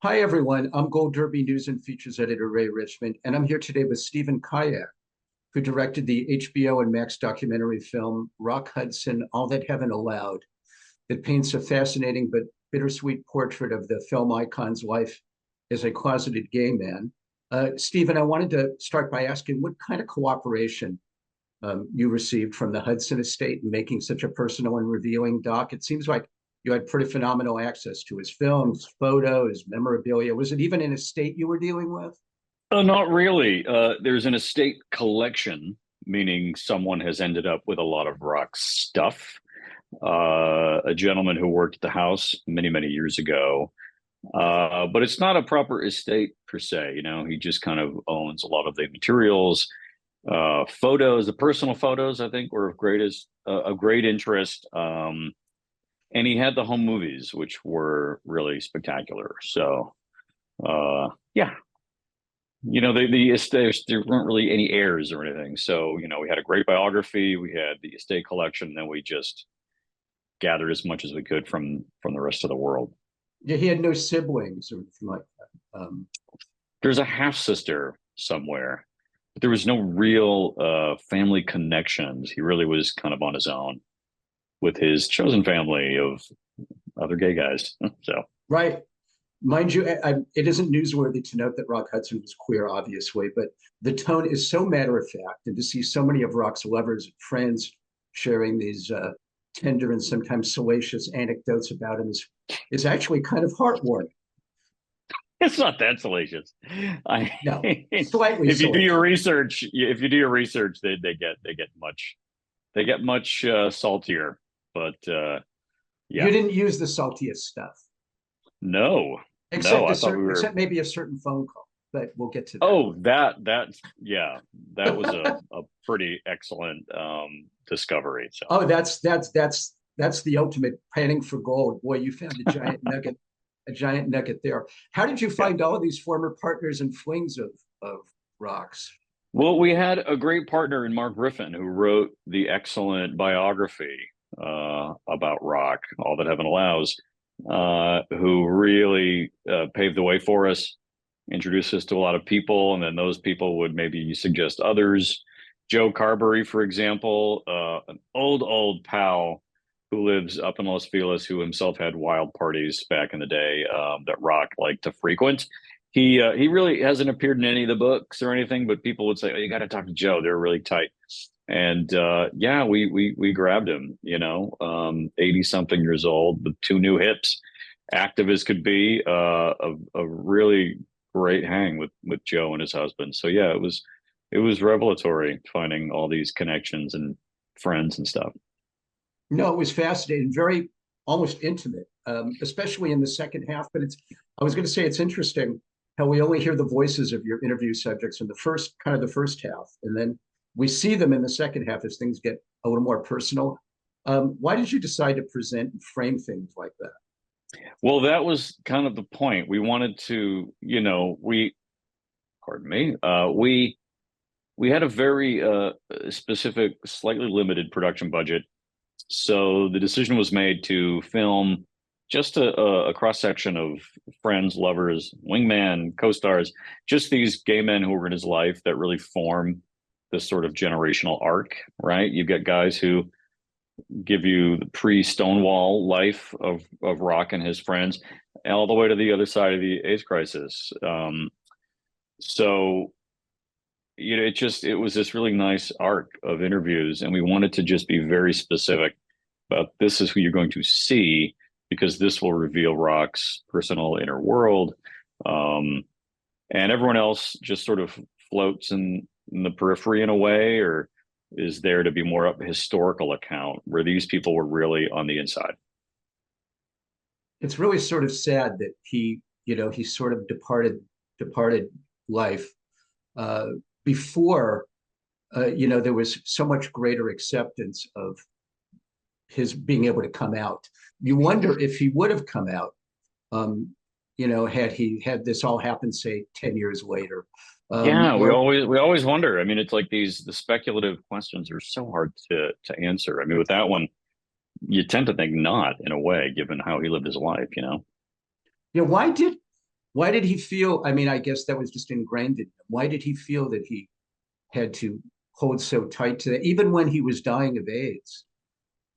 Hi, everyone. I'm Gold Derby News and Features Editor Ray Richmond, and I'm here today with Stephen Kijak, who directed the HBO and Max documentary film Rock Hudson, All That Heaven Allowed, that paints a fascinating but bittersweet portrait of the film icon's life as a closeted gay man. Stephen, I wanted to start by asking what kind of cooperation you received from the Hudson estate in making such a personal and revealing doc. It seems like you had pretty phenomenal access to his films, photos, memorabilia. Was it even an estate you were dealing with? Not really. There's an estate collection, meaning someone has ended up with a lot of rock stuff. A gentleman who worked at the house many, many years ago. But it's not a proper estate per se. He just kind of owns a lot of the materials. Photos, the personal photos, I think, were of great interest. And he had the home movies, which were really spectacular. So, yeah, the estate, there weren't really any heirs or anything. So, we had a great biography, we had the estate collection, and then we just gathered as much as we could from the rest of the world. Yeah, he had no siblings or anything like that. There's a half sister somewhere, but there was no real family connections. He really was kind of on his own with his chosen family of other gay guys. So, Right. Mind you, it isn't newsworthy to note that Rock Hudson was queer, obviously, but the tone is so matter of fact, and to see so many of Rock's lovers and friends sharing these tender and sometimes salacious anecdotes about him is actually kind of heartwarming. it's not that salacious. I No, slightly if you do your salacious. research, if you do your research, they get much saltier. But You yeah, didn't use the saltiest stuff, no, no, except I thought we were. except maybe a certain phone call, but we'll get to that. Oh, that yeah, that was a pretty excellent discovery. So Oh, that's the ultimate panning for gold. Boy, you found a giant nugget there. How did you yeah. find all of these former partners and flings of Rocks? Well, we had a great partner in Mark Griffin who wrote the excellent biography about rock, All That Heaven Allows, who really paved the way for us, introduced us to a lot of people, and then those people would maybe suggest others. Joe Carberry, for example, an old pal who lives up in Los Feliz, who himself had wild parties back in the day that rock liked to frequent. He really hasn't appeared in any of the books or anything, but people would say, "Oh, you got to talk to Joe. They're really tight." And yeah, we grabbed him. 80 something years old with two new hips, active as could be. A really great hang with Joe and his husband. So yeah, it was revelatory finding all these connections and friends and stuff. No, it was fascinating, very almost intimate, especially in the second half. But I was going to say it's interesting how we only hear the voices of your interview subjects in the first half, and then we see them in the second half as things get a little more personal. Why did you decide to present and frame things like that? Well, that was kind of the point. We wanted to, pardon me, we had a very specific, slightly limited production budget. So the decision was made to film just a cross section of friends, lovers, wingman, co-stars, just these gay men who were in his life that really form this sort of generational arc, right? You've got guys who give you the pre-Stonewall life of Rock and his friends, all the way to the other side of the AIDS crisis. So it was this really nice arc of interviews, and we wanted to just be very specific about this is who you're going to see because this will reveal Rock's personal inner world, and everyone else just sort of floats in the periphery in a way, or is there to be more of a historical account where these people were really on the inside. It's really sort of sad that he sort of departed life uh, before there was so much greater acceptance of his being able to come out. You wonder if he would have come out, had this all happened, say, 10 years later. Yeah, we Or always wonder. I mean, it's like the speculative questions are so hard to answer. I mean, with that one, you tend to think not in a way, given how he lived his life. why did Why did he feel, I mean, I guess that was just ingrained in him. Why did he feel that he had to hold so tight to that, even when he was dying of AIDS,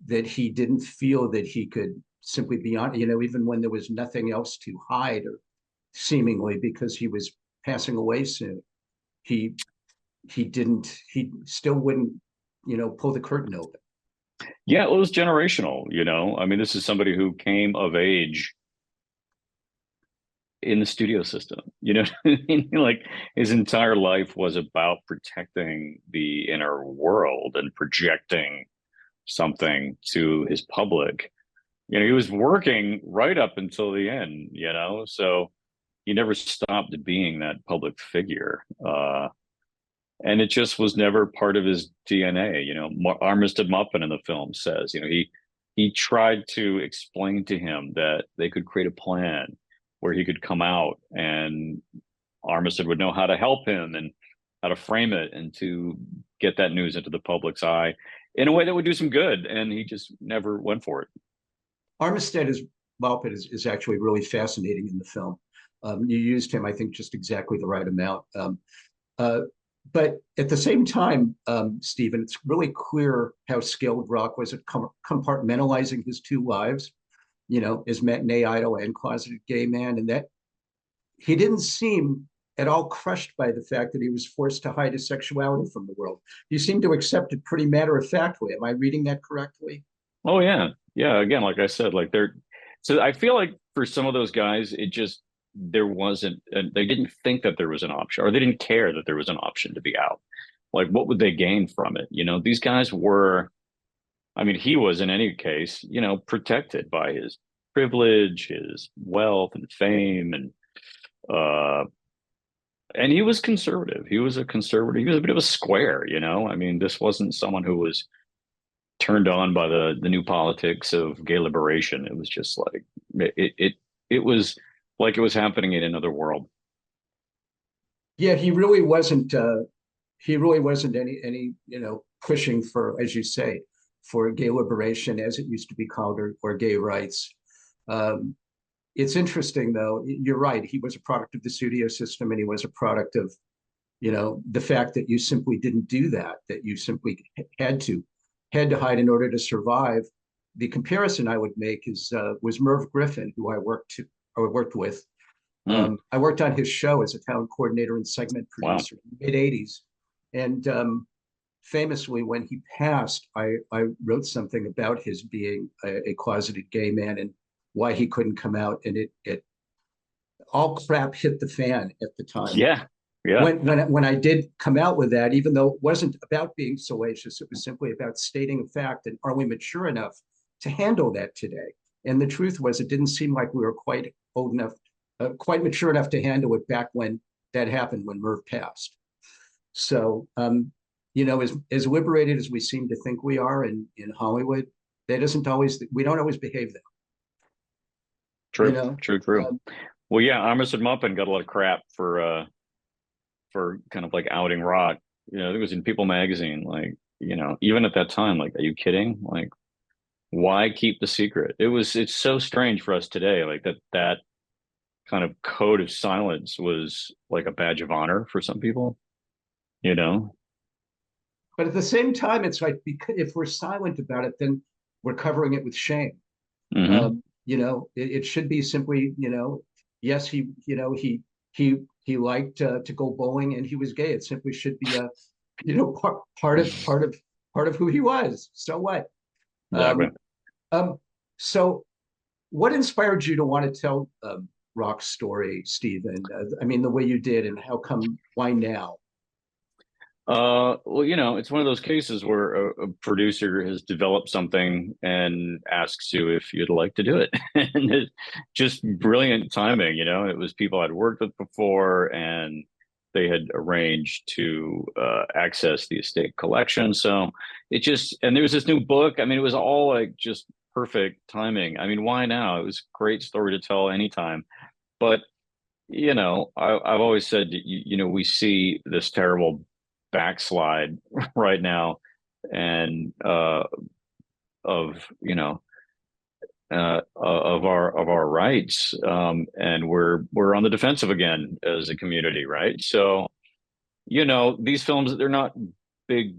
that he didn't feel that he could simply be on, even when there was nothing else to hide, or seemingly because he was passing away soon. He he still wouldn't, pull the curtain open. Yeah, it was generational, you know. I mean, this is somebody who came of age in the studio system, you know what I mean? Like his entire life was about protecting the inner world and projecting something to his public. You know, he was working right up until the end, you know, so he never stopped being that public figure. And it just was never part of his DNA. You know, Armistead Muffin in the film says, you know, he tried to explain to him that they could create a plan where he could come out and Armistead would know how to help him and how to frame it and to get that news into the public's eye in a way that would do some good. And he just never went for it. Armistead is Maupin is actually really fascinating in the film. You used him, I think, just exactly the right amount. Uh, but at the same time, Stephen, it's really clear how skilled Rock was at compartmentalizing his two lives, as matinee idol and closeted gay man, and that he didn't seem at all crushed by the fact that he was forced to hide his sexuality from the world. He seemed to accept it pretty matter-of-factly. Am I reading that correctly? Oh yeah. Yeah. Again, like I said, like so I feel like for some of those guys, it just, there wasn't, they didn't think that there was an option or they didn't care that there was an option to be out. Like, what would they gain from it? You know, these guys were, I mean, he was in any case, you know, protected by his privilege, his wealth and fame uh, and he was conservative. He was a conservative. He was a bit of a square, you know. I mean, this wasn't someone who was turned on by the new politics of gay liberation. It was just like it was like it was happening in another world. Yeah, he really wasn't. He really wasn't any pushing for, as you say, for gay liberation, as it used to be called, or gay rights. Um, it's interesting, though. You're right. He was a product of the studio system, and he was a product of the fact that you simply didn't do that. That you simply had to hide in order to survive. The comparison I would make is was Merv Griffin, who I worked with. Mm, I worked on his show as a talent coordinator and segment wow. producer in the mid-'80s. And famously, when he passed, I wrote something about his being a closeted gay man and why he couldn't come out. And it all crap hit the fan at the time. Yeah. Yeah. When I did come out with that, even though it wasn't about being salacious, it was simply about stating a fact. And are we mature enough to handle that today? And the truth was, it didn't seem like we were quite old enough, quite mature enough to handle it back when that happened, when Merv passed. So, as liberated as we seem to think we are in Hollywood, that isn't always, we don't always behave that, you True. know? True. True. Um, Well, yeah, Armistead Muffin got a lot of crap for kind of like outing Rock. You know, it was in People magazine, like, you know, even at that time, like, are you kidding? Like, why keep the secret? It's so strange for us today, like that kind of code of silence was like a badge of honor for some people, you know? but at the same time, it's like, because if we're silent about it, then we're covering it with shame. Hmm. It should be simply, yes, he liked to go bowling and he was gay. It simply should be a, part of who he was. So what? Exactly. Um, um, so what inspired you to want to tell Rock's story, Stephen? I mean, the way you did, and how come? Why now? Well, you know, it's one of those cases where a producer has developed something and asks you if you'd like to do it. And it's just brilliant timing, you know. It was people I'd worked with before and they had arranged to access the estate collection. So it just, and there was this new book. I mean, it was all like just perfect timing. I mean, why now? It was a great story to tell anytime. But you know, I've always said that you know, we see this terrible backslide right now, and of you know, of our rights, and we're on the defensive again as a community, right? So, these films, they're not big,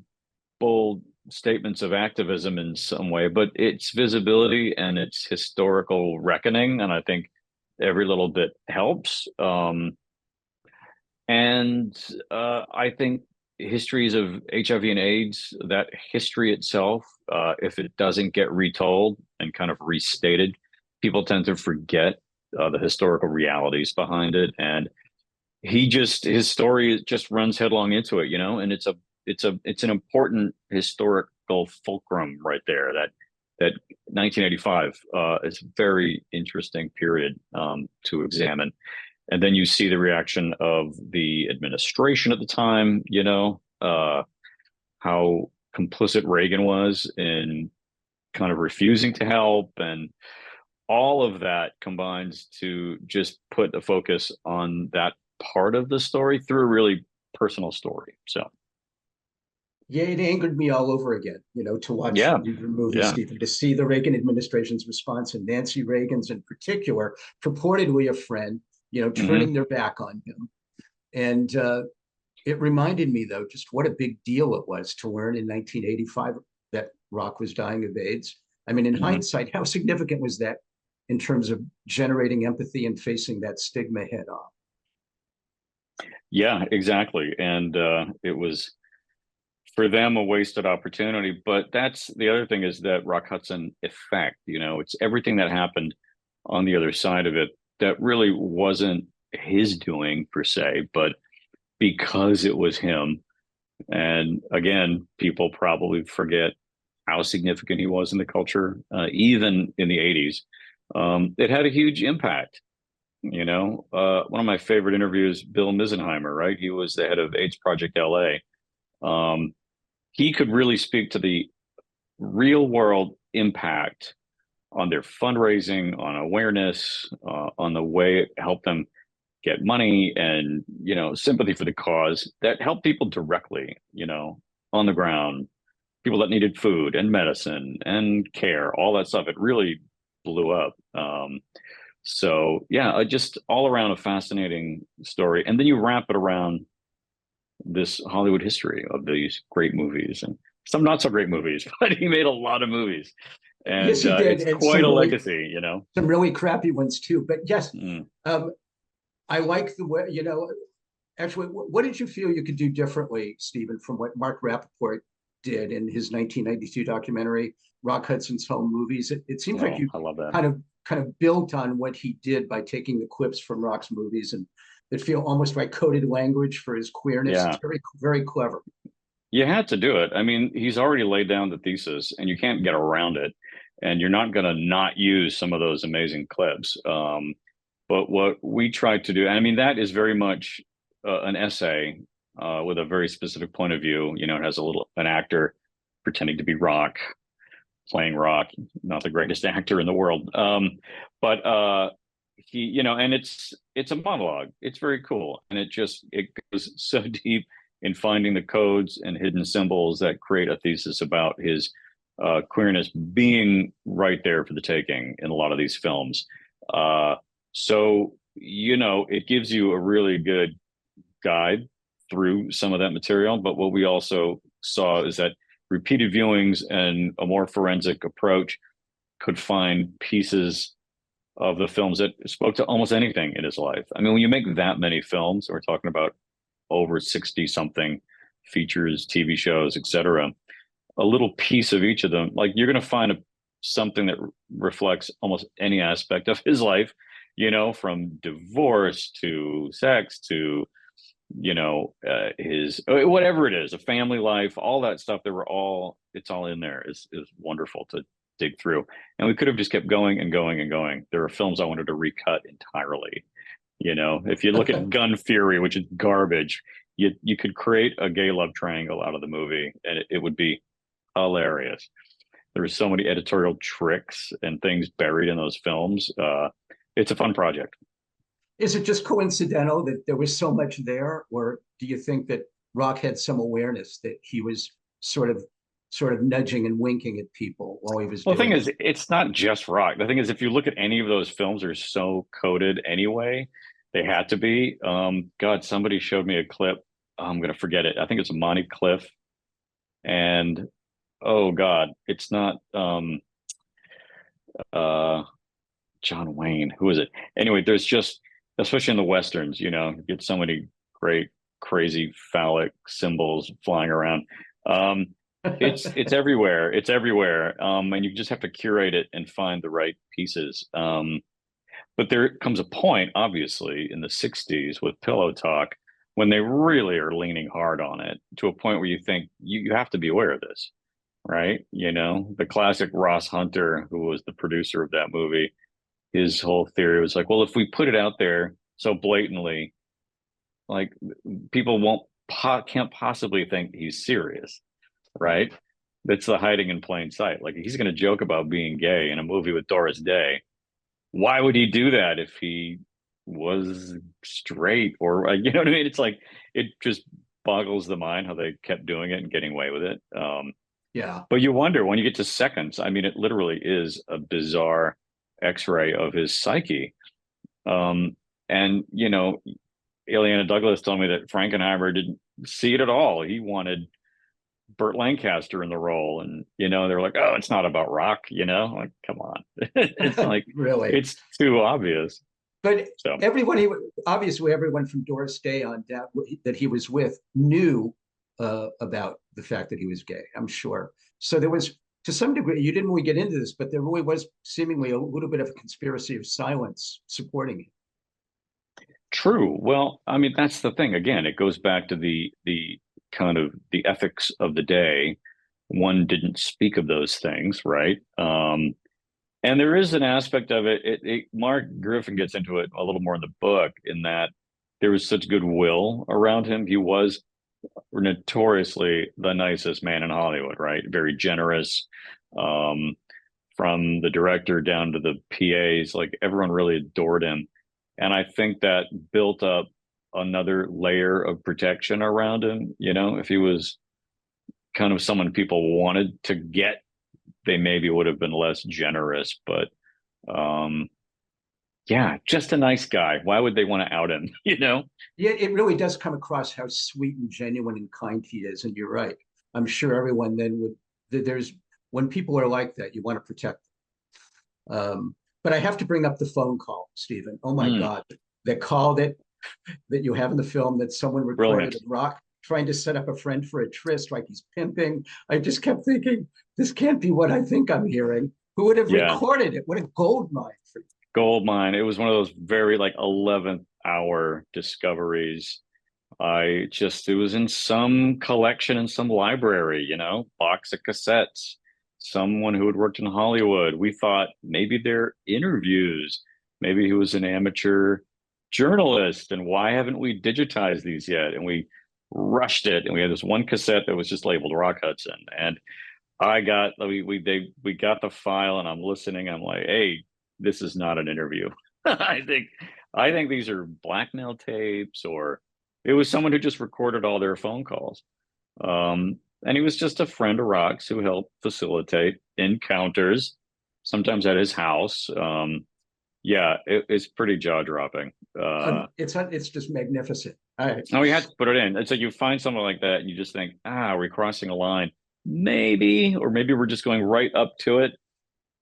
bold statements of activism in some way, but it's visibility and it's historical reckoning, and I think every little bit helps. And I think histories of HIV and AIDS, that history itself, if it doesn't get retold and kind of restated, people tend to forget the historical realities behind it. And his story just runs headlong into it, and it's an important historical fulcrum right there. That 1985 is a very interesting period to examine. And then you see the reaction of the administration at the time, how complicit Reagan was in kind of refusing to help. And all of that combines to just put the focus on that part of the story through a really personal story. So, Yeah, it angered me all over again, to watch yeah, your movie, yeah. Stephen, to see the Reagan administration's response and Nancy Reagan's in particular, purportedly a friend, Hmm. turning their back on him. And it reminded me, though, just what a big deal it was to learn in 1985 that Rock was dying of AIDS. I mean, in Hmm. hindsight, how significant was that in terms of generating empathy and facing that stigma head on? Yeah, exactly. And it was for them a wasted opportunity. But that's the other thing, is that Rock Hudson effect. It's everything that happened on the other side of it that really wasn't his doing per se, but because it was him. And again, people probably forget how significant he was in the culture, even in the 80s. It had a huge impact. One of my favorite interviews, Bill Misenheimer, right? He was the head of AIDS Project LA. He could really speak to the real world impact on their fundraising, on awareness, on the way it helped them get money and, sympathy for the cause that helped people directly, on the ground, people that needed food and medicine and care, all that stuff. It really blew up. So yeah, just all around a fascinating story. And then you wrap it around this Hollywood history of these great movies and some not so great movies, but he made a lot of movies, Yes, and he did, it's and quite a legacy. some really crappy ones too. But yes, Mm. um, I like the way, actually, what did you feel you could do differently, Stephen, from what Mark Rappaport did in his 1992 documentary, Rock Hudson's Home Movies? It seems like Oh, you I love that. kind of built on what he did by taking the clips from Rock's movies and that feel almost like coded language for his queerness. It's Yeah, very, very clever. you had to do it. I mean, he's already laid down the thesis, and you can't get around it. And you're not going to not use some of those amazing clips. But what we tried to do, I mean, that is very much an essay with a very specific point of view. It has an actor pretending to be Rock, playing Rock, not the greatest actor in the world. But he, and it's a monologue. It's very cool, and it goes so deep in finding the codes and hidden symbols that create a thesis about his queerness being right there for the taking in a lot of these films. So it gives you a really good guide through some of that material. But what we also saw is that repeated viewings and a more forensic approach could find pieces of the films that spoke to almost anything in his life. I mean, when you make that many films, we're talking about over 60 something features, TV shows, etc., a little piece of each of them, like you're going to find something that reflects almost any aspect of his life, from divorce to sex to his whatever it is, a family life, all that stuff. It's all in there. Is wonderful to dig through, and we could have just kept going and going and going. There are films I wanted to recut entirely. If you look at Gun Fury, which is garbage, you could create a gay love triangle out of the movie, and it would be hilarious. There are so many editorial tricks and things buried in those films. It's a fun project. Is it just coincidental that there was so much there, or do you think that Rock had some awareness that he was sort of sort of nudging and winking at people while he was Well, the thing doing is, it. it's not just rock. The thing is, if you look at any of those films, they're so coded anyway. They had to be. God, somebody showed me a clip. I'm gonna forget it. I think it's Monty Cliff, and oh God, it's not uh John Wayne. Who is it? Anyway, there's just, especially in the westerns, you get so many great, crazy phallic symbols flying around. Um, it's everywhere. It's everywhere. And you just have to curate it and find the right pieces. But there comes a point, obviously, in the '60s with Pillow Talk when they really are leaning hard on it to a point where you think you have to be aware of this, right? The classic Ross Hunter, who was the producer of that movie, his whole theory was like, well, if we put it out there so blatantly, like people can't possibly think he's serious, right? That's the hiding in plain sight. Like he's going to joke about being gay in a movie with Doris Day. Why would he do that if he was straight or you know what I mean? It's like it just boggles the mind how they kept doing it and getting away with it. Yeah. But you wonder when you get to seconds. I mean, it literally is a bizarre X-ray of his psyche. And Ileana Douglas told me that Frankenheimer didn't see it at all. He wanted Burt Lancaster in the role, and they're like, "Oh, it's not about rock," like, come on, it's like Really. it's too obvious. But So obviously, everyone from Doris Day on down that he was with knew about the fact that he was gay, I'm sure. So there was, to some degree, you didn't really get into this, but there really was seemingly a little bit of a conspiracy of silence supporting it. true. Well, I mean, that's the thing. Again, it goes back to the kind of the ethics of the day. One didn't speak of those things, right? And there is an aspect of it. Mark Griffin gets into it a little more in the book, in that there was such goodwill around him. He was notoriously the nicest man in Hollywood, right? Very generous, um, from the director down to the PAs. Like everyone really adored him, and I think that built up another layer of protection around him. If he was kind of someone people wanted to get, they maybe would have been less generous. But um, yeah, just a nice guy. Why would they want to out him? Yeah, it really does come across how sweet and genuine and kind he is. And you're right. I'm sure everyone then there's, when people are like that, you want to protect them. But I have to bring up the phone call, Stephen. Oh my Mm, God. The call that you have in the film that someone recorded brilliant. of Rock trying to set up a friend for a tryst, like he's pimping. I just kept thinking, this can't be what I think I'm hearing. Who would have Yeah, recorded it? What a gold mine for you. gold mine. It was one of those very like 11th hour discoveries. It was in some collection in some library, box of cassettes. Someone who had worked in Hollywood. We thought maybe they're interviews. Maybe he was an amateur journalist. And why haven't we digitized these yet? And we rushed it. And we had this one cassette that was just labeled Rock Hudson. And we got the file, and I'm listening. I'm like, hey, this is not an interview. I think these are blackmail tapes, or it was someone who just recorded all their phone calls. And he was just a friend of Rock's who helped facilitate encounters, sometimes at his house. Yeah, it's pretty jaw dropping. It's just magnificent. Oh, we had to put it in. It's like you find something like that, and you just think, are we crossing a line? Maybe, or maybe we're just going right up to it.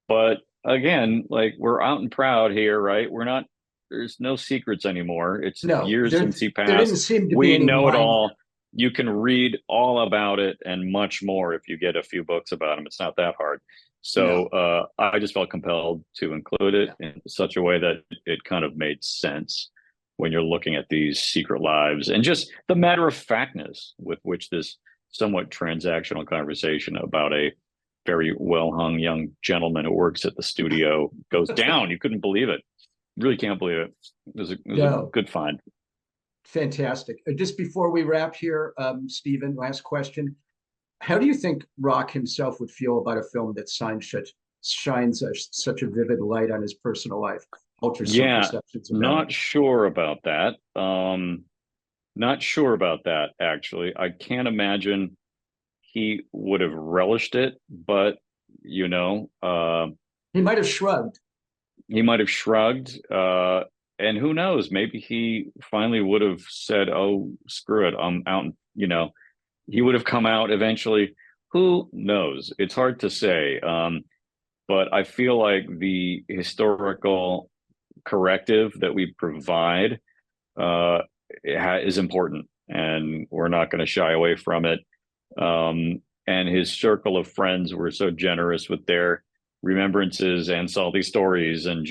But again, like we're out and proud here, right? We're not, there's no secrets anymore. It's No, years there since he there didn't passed. seem to be We any know it line all. there. You can read all about it and much more if you get a few books about him. It's not that hard. So No, I just felt compelled to include it yeah. in such a way that it kind of made sense when you're looking at these secret lives, and just the matter of factness with which this somewhat transactional conversation about a very well hung young gentleman who works at the studio goes down. You couldn't believe it. Really can't believe it. It was a No, good find. fantastic. Just before we wrap here, Stephen, last question. How do you think Rock himself would feel about a film that shines such a vivid light on his personal life, alters some Yeah, perceptions about him? not sure about that. Not sure about that, actually. I can't imagine he would have relished it, but you know, He might have shrugged. he might have shrugged. And who knows? Maybe he finally would have said, "Oh, screw it, I'm out." You know, he would have come out eventually. Who knows? It's hard to say. But I feel like the historical corrective that we provide is important, and we're not going to shy away from it. And his circle of friends were so generous with their remembrances and salty stories, and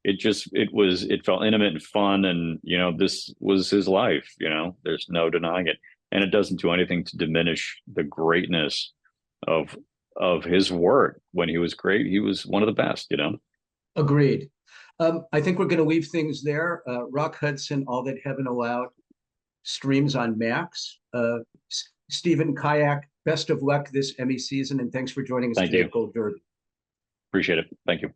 it felt intimate and fun, and you know, this was his life. You know, there's no denying it, and it doesn't do anything to diminish the greatness of his work. When he was great, he was one of the best. You know. Agreed. I think we're going to leave things there. Rock Hudson, All That Heaven Allowed, streams on Max. Stephen Kijak, best of luck this Emmy season, and thanks for joining us Thank today you. at Gold Derby. Appreciate it. Thank you.